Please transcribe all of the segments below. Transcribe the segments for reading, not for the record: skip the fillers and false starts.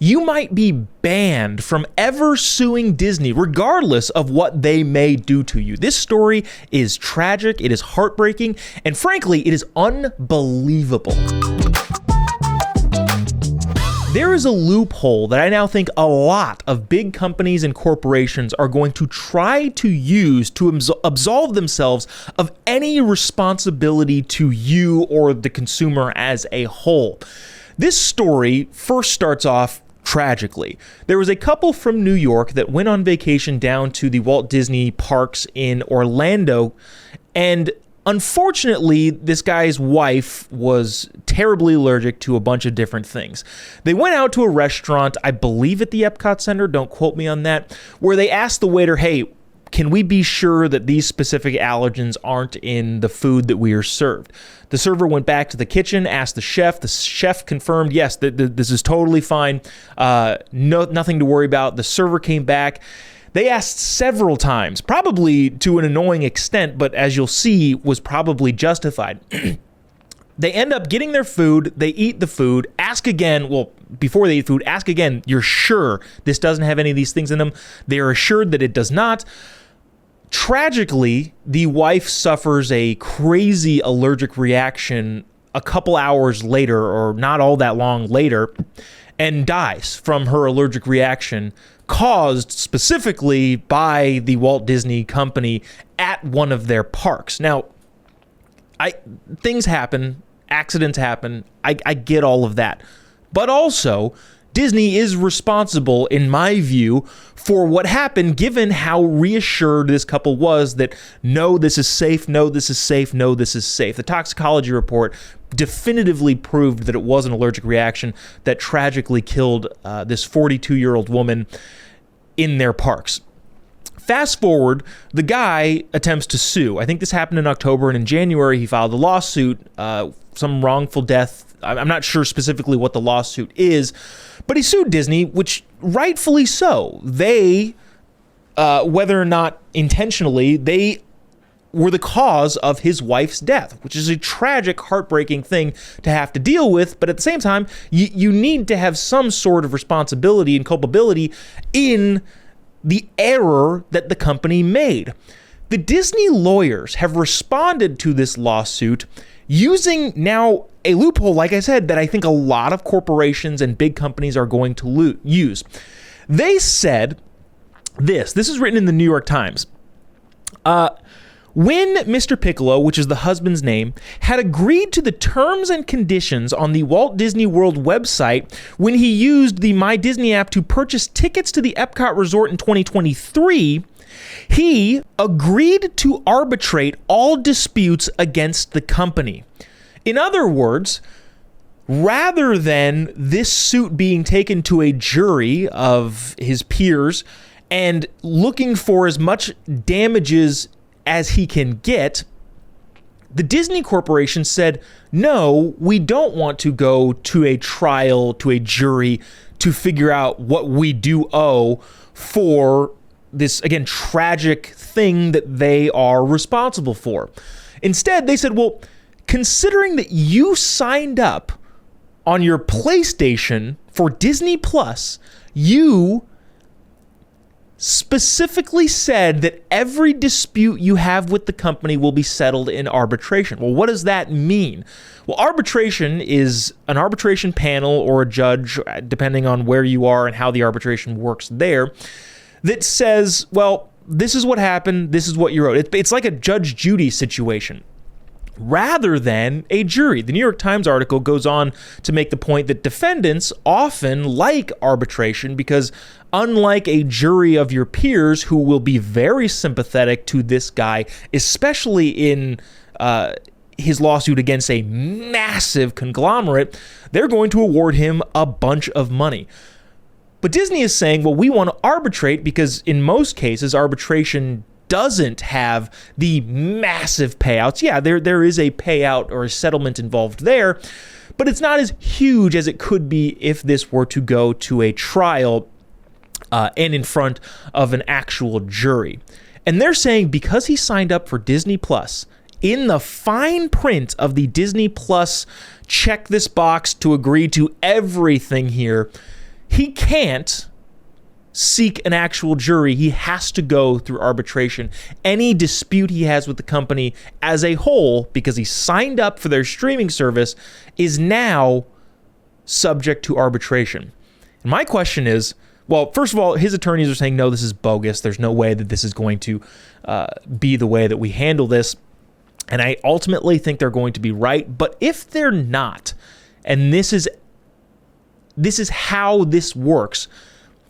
you might be banned from ever suing Disney, regardless of what they may do to you. This story is tragic, it is heartbreaking, and frankly, it is unbelievable. There is a loophole that I now think a lot of big companies and corporations are going to try to use to absolve themselves of any responsibility to you or the consumer as a whole. This story first starts off tragically. There was a couple from New York that went on vacation down to the Walt Disney parks in Orlando, and unfortunately, this guy's wife was terribly allergic to a bunch of different things. They went out to a restaurant, I believe at the Epcot Center, don't quote me on that, where they asked the waiter, hey, can we be sure that these specific allergens aren't in the food that we are served? The server went back to the kitchen, asked the chef. The chef confirmed, yes, this is totally fine. Nothing to worry about. The server came back. They asked several times, probably to an annoying extent, but as you'll see, was probably justified. They end up getting their food, they eat the food, ask again, well, before they eat food, ask again, you're sure this doesn't have any of these things in them? They are assured that it does not. Tragically, the wife suffers a crazy allergic reaction a couple hours later, or not all that long later, and dies from her allergic reaction caused specifically by the Walt Disney Company at one of their parks. Now, things happen, accidents happen, I get all of that. But also, Disney is responsible, in my view, for what happened, given how reassured this couple was that, no, this is safe, no, this is safe, no, this is safe. The toxicology report definitively proved that it was an allergic reaction that tragically killed this 42-year-old woman in their parks. Fast forward, the guy attempts to sue. I think this happened in October, and in January he filed a lawsuit, some wrongful death. I'm not sure specifically what the lawsuit is, but he sued Disney, which rightfully so. They, whether or not intentionally, they were the cause of his wife's death, which is a tragic, heartbreaking thing to have to deal with. But at the same time, you need to have some sort of responsibility and culpability in the error that the company made. The Disney lawyers have responded to this lawsuit using now a loophole, like I said, that I think a lot of corporations and big companies are going to use. They said this is written in the New York Times. When Mr. Piccolo, which is the husband's name, had agreed to the terms and conditions on the Walt Disney World website when he used the My Disney app to purchase tickets to the Epcot Resort in 2023, he agreed to arbitrate all disputes against the company. In other words, rather than this suit being taken to a jury of his peers and looking for as much damages as he can get, the Disney Corporation said, no, we don't want to go to a trial, to a jury, to figure out what we do owe for this, again, tragic thing that they are responsible for. Instead, they said, well, considering that you signed up on your PlayStation for Disney Plus, you specifically said that every dispute you have with the company will be settled in arbitration. Well, what does that mean? Well, arbitration is an arbitration panel or a judge, depending on where you are and how the arbitration works there, that says, well, this is what happened, this is what you wrote. It's like a Judge Judy situation, rather than a jury. The New York Times article goes on to make the point that defendants often like arbitration because, unlike a jury of your peers who will be very sympathetic to this guy, especially in his lawsuit against a massive conglomerate, they're going to award him a bunch of money. But Disney is saying, well, we want to arbitrate because in most cases, arbitration doesn't have the massive payouts. Yeah, there is a payout or a settlement involved there, but it's not as huge as it could be if this were to go to a trial and in front of an actual jury. And they're saying because he signed up for Disney Plus, in the fine print of the Disney Plus check this box to agree to everything here, he can't seek an actual jury. He has to go through arbitration. Any dispute he has with the company as a whole, because he signed up for their streaming service, is now subject to arbitration. And my question is, well, first of all, his attorneys are saying, no, this is bogus. There's no way that this is going to be the way that we handle this. And I ultimately think they're going to be right. But if they're not, and this is how this works,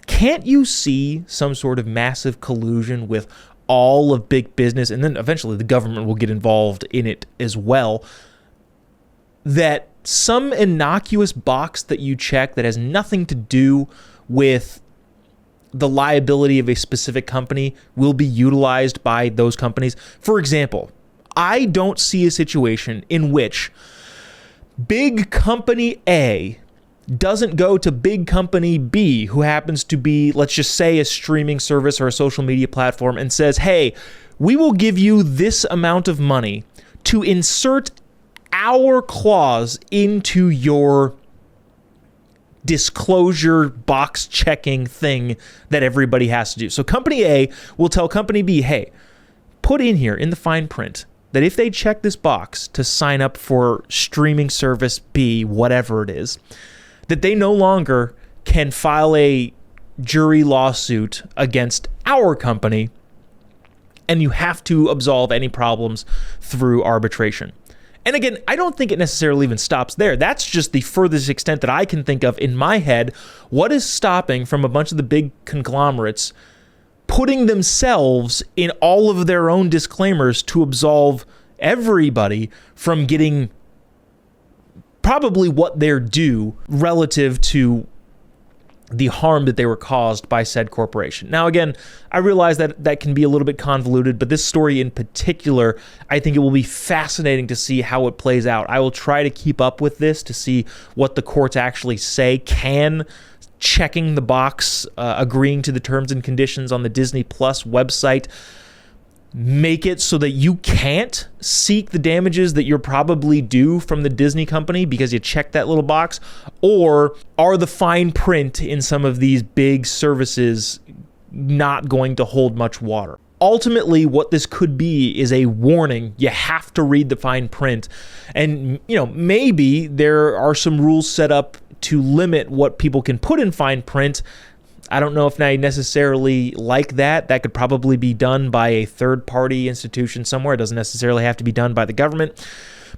can't you see some sort of massive collusion with all of big business, and then eventually the government will get involved in it as well, that some innocuous box that you check that has nothing to do with the liability of a specific company will be utilized by those companies? For example, I don't see a situation in which big company A doesn't go to big company B, who happens to be, let's just say, a streaming service or a social media platform, and says, hey, we will give you this amount of money to insert our clause into your disclosure box checking thing that everybody has to do. So company A will tell company B, hey, put in here in the fine print that if they check this box to sign up for streaming service B, whatever it is, that they no longer can file a jury lawsuit against our company, and you have to absolve any problems through arbitration. And again, I don't think it necessarily even stops there. That's just the furthest extent that I can think of in my head. What is stopping from a bunch of the big conglomerates putting themselves in all of their own disclaimers to absolve everybody from getting probably what they're due relative to the harm that they were caused by said corporation? Now, again, I realize that that can be a little bit convoluted, but this story in particular, I think it will be fascinating to see how it plays out. I will try to keep up with this to see what the courts actually say. Can checking the box, agreeing to the terms and conditions on the Disney Plus website, make it so that you can't seek the damages that you're probably due from the Disney company because you checked that little box? Or are the fine print in some of these big services not going to hold much water? Ultimately, what this could be is a warning. You have to read the fine print. And, maybe there are some rules set up to limit what people can put in fine print. I don't know if I necessarily like that. That could probably be done by a third-party institution somewhere. It doesn't necessarily have to be done by the government.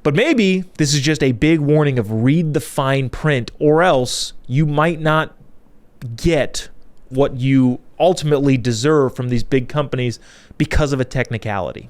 But maybe this is just a big warning of read the fine print, or else you might not get what you ultimately deserve from these big companies because of a technicality.